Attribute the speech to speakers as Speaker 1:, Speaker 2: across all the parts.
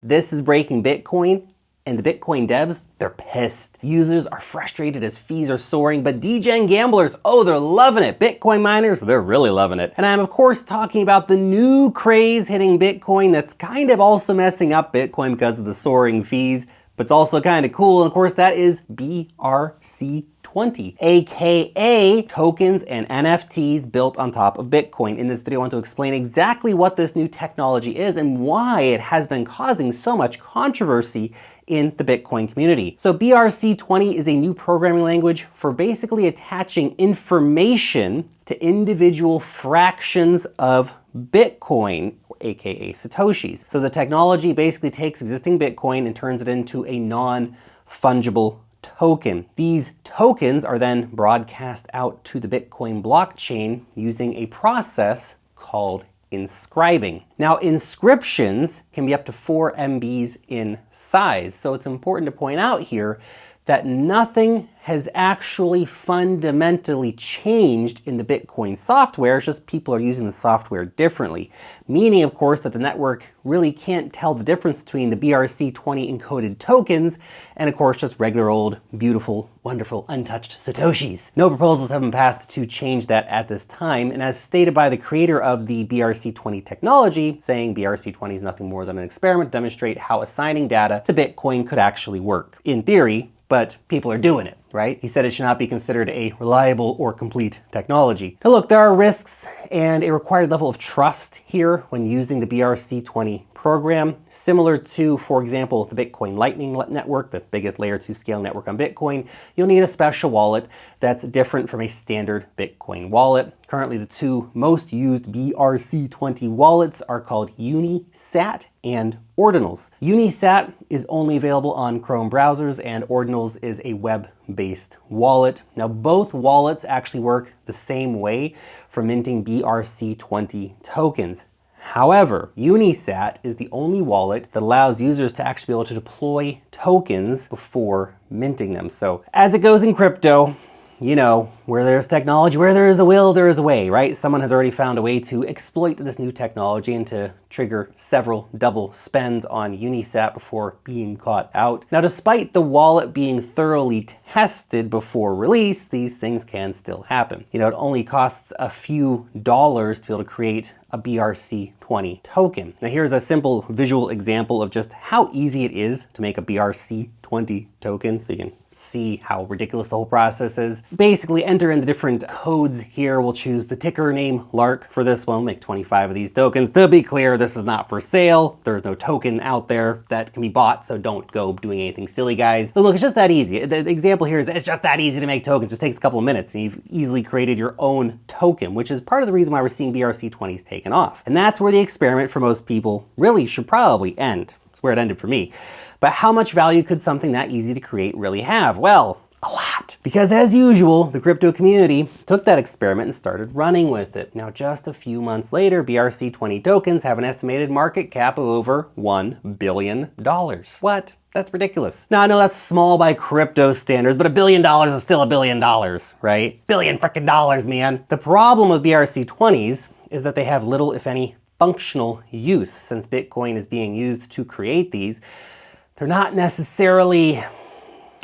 Speaker 1: This is breaking Bitcoin, and the Bitcoin devs, they're pissed. Users are frustrated as fees are soaring, but degen gamblers, oh, they're loving it. Bitcoin miners, they're really loving it. And I'm of course talking about the new craze hitting Bitcoin that's kind of also messing up Bitcoin because of the soaring fees, but it's also kind of cool. And of course that is BRC20, aka tokens and NFTs built on top of Bitcoin. In this video, I want to explain exactly what this new technology is and why it has been causing so much controversy in the Bitcoin community. So BRC20 is a new programming language for basically attaching information to individual fractions of Bitcoin, aka Satoshis. So the technology basically takes existing Bitcoin and turns it into a non-fungible token. These tokens are then broadcast out to the Bitcoin blockchain using a process called inscribing. Now, inscriptions can be up to 4 MBs in size, so it's important to point out here that nothing has actually fundamentally changed in the Bitcoin software. It's just people are using the software differently. Meaning, of course, that the network really can't tell the difference between the BRC20 encoded tokens and, of course, just regular old, beautiful, wonderful, untouched Satoshis. No proposals have been passed to change that at this time, and as stated by the creator of the BRC20 technology, saying BRC20 is nothing more than an experiment to demonstrate how assigning data to Bitcoin could actually work. In theory, but people are doing it, right? He said it should not be considered a reliable or complete technology. Now look, there are risks and a required level of trust here when using the BRC20 program, similar to, for example, the Bitcoin Lightning Network, the biggest layer 2 scale network on Bitcoin. You'll need a special wallet that's different from a standard Bitcoin wallet. Currently, the two most used BRC20 wallets are called Unisat and Ordinals. Unisat is only available on Chrome browsers, and Ordinals is a web-based wallet. Now, both wallets actually work the same way for minting BRC20 tokens. However, Unisat is the only wallet that allows users to actually be able to deploy tokens before minting them. So as it goes in crypto, you know, where there's technology, where there is a will, there is a way, right? Someone has already found a way to exploit this new technology and to trigger several double spends on Unisat before being caught out. Now, despite the wallet being thoroughly tested before release, these things can still happen. You know, it only costs a few dollars to be able to create a BRC20 token. Now here's a simple visual example of just how easy it is to make a BRC20 token, so you can see how ridiculous the whole process is. Basically, enter in the different codes here. We'll choose the ticker name Lark for this one. We'll make 25 of these tokens. To be clear, this is not for sale. There's no token out there that can be bought, so don't go doing anything silly, guys. But look, it's just that easy. The example here is that it's just that easy to make tokens. It just takes a couple of minutes, and you've easily created your own token, which is part of the reason why we're seeing BRC20s taken off. And that's where the experiment for most people really should probably end. It's where it ended for me. But how much value could something that easy to create really have? Well, a lot. Because as usual, the crypto community took that experiment and started running with it. Now, just a few months later, BRC20 tokens have an estimated market cap of over $1 billion. What? That's ridiculous. Now, I know that's small by crypto standards, but $1 billion is still $1 billion, right? Billion frickin' dollars, man. The problem with BRC20s is that they have little, if any, functional use. Since Bitcoin is being used to create these, they're not necessarily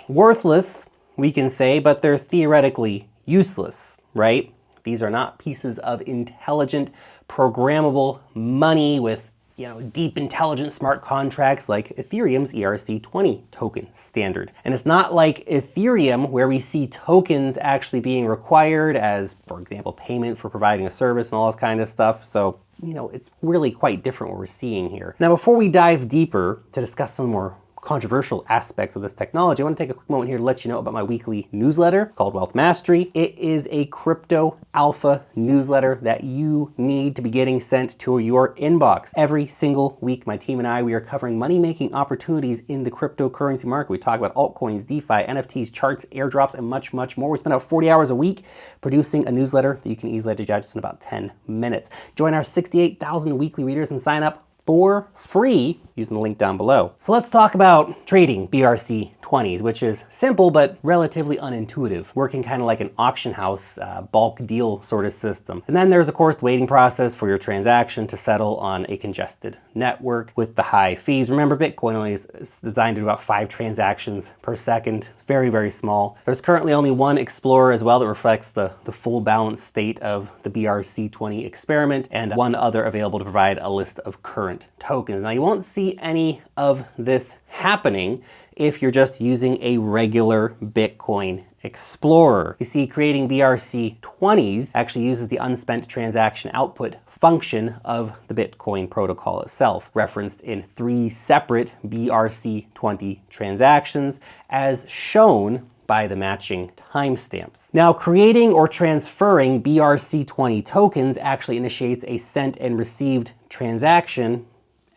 Speaker 1: worthless, we can say, but they're theoretically useless, right? These are not pieces of intelligent, programmable money with, you know, deep, intelligent smart contracts like Ethereum's ERC20 token standard. And it's not like Ethereum where we see tokens actually being required as, for example, payment for providing a service and all this kind of stuff. So, you know, it's really quite different what we're seeing here. Now, before we dive deeper to discuss some more controversial aspects of this technology, I want to take a quick moment here to let you know about my weekly newsletter called Wealth Mastery. It is a crypto alpha newsletter that you need to be getting sent to your inbox. Every single week, my team and I, we are covering money-making opportunities in the cryptocurrency market. We talk about altcoins, DeFi, NFTs, charts, airdrops, and much, much more. We spend about 40 hours a week producing a newsletter that you can easily digest in about 10 minutes. Join our 68,000 weekly readers and sign up for free using the link down below. So let's talk about trading BRC20s, which is simple but relatively unintuitive, working kind of like an auction house bulk deal sort of system. And then there's, of course, the waiting process for your transaction to settle on a congested network with the high fees. Remember, Bitcoin only is designed to do about 5 transactions per second. It's very, very small. There's currently only one explorer as well that reflects the full balance state of the BRC20 experiment, and one other available to provide a list of current tokens. Now, you won't see any of this happening if you're just using a regular Bitcoin Explorer. You see, creating BRC20s actually uses the unspent transaction output function of the Bitcoin protocol itself, referenced in 3 separate BRC20 transactions as shown by the matching timestamps. Now, creating or transferring BRC20 tokens actually initiates a sent and received transaction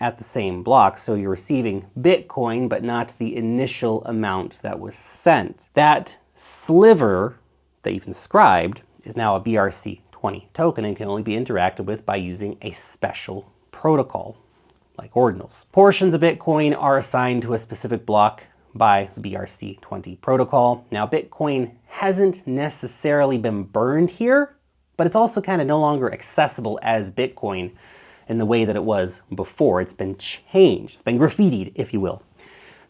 Speaker 1: at the same block. So you're receiving Bitcoin, but not the initial amount that was sent. That sliver that you've inscribed is now a BRC20 token and can only be interacted with by using a special protocol, like ordinals. Portions of Bitcoin are assigned to a specific block by the BRC20 protocol. Now, Bitcoin hasn't necessarily been burned here, but it's also kind of no longer accessible as Bitcoin in the way that it was before. It's been changed. It's been graffitied, if you will.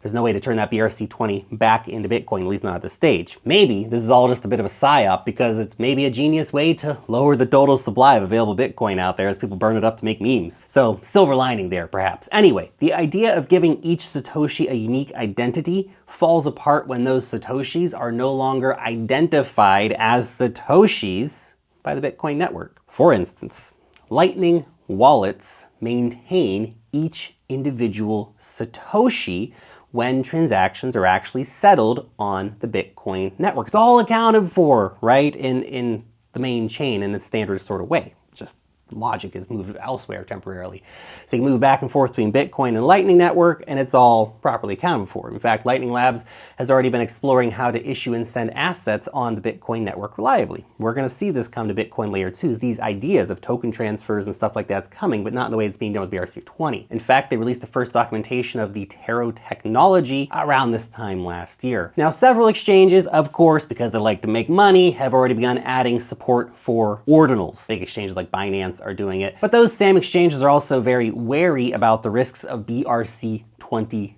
Speaker 1: There's no way to turn that BRC20 back into Bitcoin, at least not at this stage. Maybe this is all just a bit of a psyop because it's maybe a genius way to lower the total supply of available Bitcoin out there as people burn it up to make memes. So, silver lining there, perhaps. Anyway, the idea of giving each Satoshi a unique identity falls apart when those Satoshis are no longer identified as Satoshis by the Bitcoin network. For instance, Lightning wallets maintain each individual Satoshi when transactions are actually settled on the Bitcoin network. It's all accounted for, right, in the main chain in its standard sort of way. Just logic is moved elsewhere temporarily. So you can move back and forth between Bitcoin and Lightning Network, and it's all properly accounted for. In fact, Lightning Labs has already been exploring how to issue and send assets on the Bitcoin network reliably. We're going to see this come to Bitcoin Layer 2s. These ideas of token transfers and stuff like that's coming, but not in the way it's being done with BRC20. In fact, they released the first documentation of the Taro technology around this time last year. Now, several exchanges, of course, because they like to make money, have already begun adding support for ordinals. Big exchanges like BINANCE are doing it. But those same exchanges are also very wary about the risks of BRC20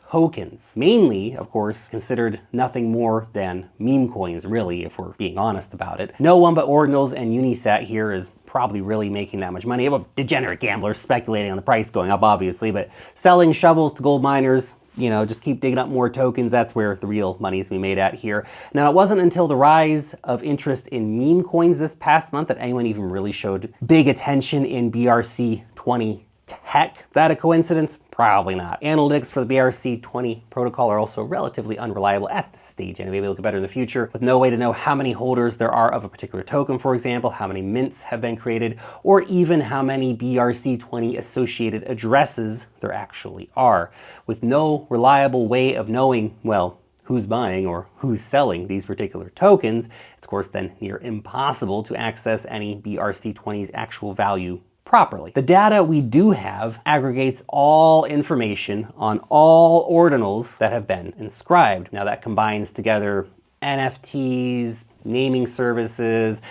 Speaker 1: tokens. Mainly, of course, considered nothing more than meme coins, really, if we're being honest about it. No one but ordinals and Unisat here is probably really making that much money. Well, degenerate gamblers speculating on the price going up, obviously, but selling shovels to gold miners, you know, just keep digging up more tokens. That's where the real money is to be made at here. Now, it wasn't until the rise of interest in meme coins this past month that anyone even really showed big attention in BRC20 tech. Is that a coincidence? Probably not. Analytics for the BRC20 protocol are also relatively unreliable at this stage, and maybe they'll get better in the future, with no way to know how many holders there are of a particular token, for example, how many mints have been created, or even how many BRC20 associated addresses there actually are. With no reliable way of knowing, well, who's buying or who's selling these particular tokens, it's of course then near impossible to access any BRC20's actual value properly. The data we do have aggregates all information on all ordinals that have been inscribed. Now that combines together NFTs, naming services,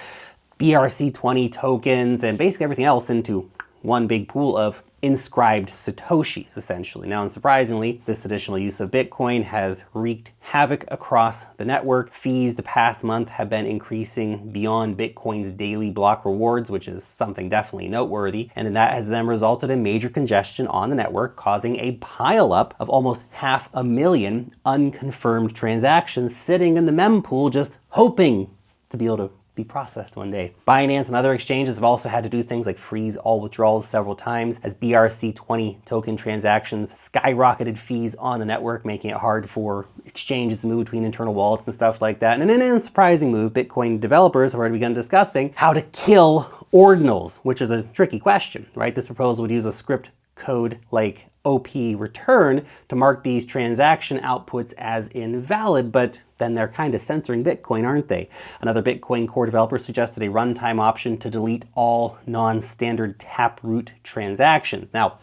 Speaker 1: BRC20 tokens, and basically everything else into one big pool of inscribed Satoshis, essentially. Now, unsurprisingly, this additional use of Bitcoin has wreaked havoc across the network. Fees the past month have been increasing beyond Bitcoin's daily block rewards, which is something definitely noteworthy. And that has then resulted in major congestion on the network, causing a pileup of almost 500,000 unconfirmed transactions sitting in the mempool, just hoping to be able to be processed one day. Binance and other exchanges have also had to do things like freeze all withdrawals several times as BRC20 token transactions skyrocketed fees on the network, making it hard for exchanges to move between internal wallets and stuff like that. And in an unsurprising move, Bitcoin developers have already begun discussing how to kill ordinals, which is a tricky question, right? This proposal would use a script code like OP return to mark these transaction outputs as invalid, but then they're kind of censoring Bitcoin, aren't they? Another Bitcoin core developer suggested a runtime option to delete all non-standard taproot transactions. Now,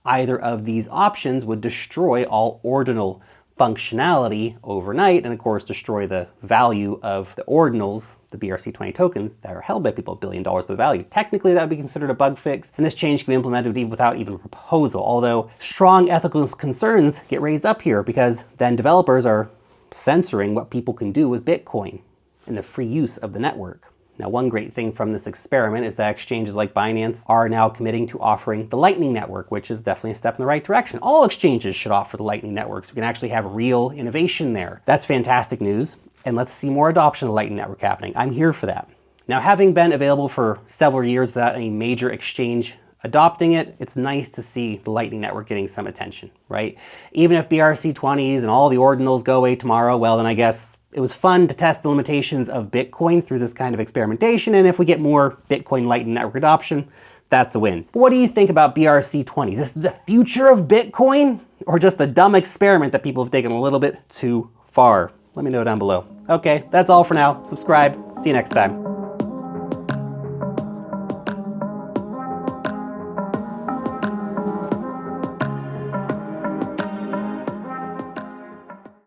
Speaker 1: either of these options would destroy all ordinal functionality overnight and of course destroy the value of the ordinals, the BRC20 tokens that are held by people, $1 billion worth of value. Technically that would be considered a bug fix, and this change can be implemented without even a proposal, although strong ethical concerns get raised up here because then developers are censoring what people can do with Bitcoin and the free use of the network. Now, one great thing from this experiment is that exchanges like Binance are now committing to offering the Lightning Network, which is definitely a step in the right direction. All exchanges should offer the Lightning Network so we can actually have real innovation there. That's fantastic news, and let's see more adoption of the Lightning Network happening. I'm here for that. Now, having been available for several years without any major exchange adopting it, it's nice to see the Lightning Network getting some attention, right? Even if BRC20s and all the ordinals go away tomorrow, well, then I guess it was fun to test the limitations of Bitcoin through this kind of experimentation, and if we get more Bitcoin Lightning Network adoption, that's a win. But what do you think about BRC20? Is this the future of Bitcoin, or just a dumb experiment that people have taken a little bit too far? Let me know down below. Okay, that's all for now. Subscribe. See you next time.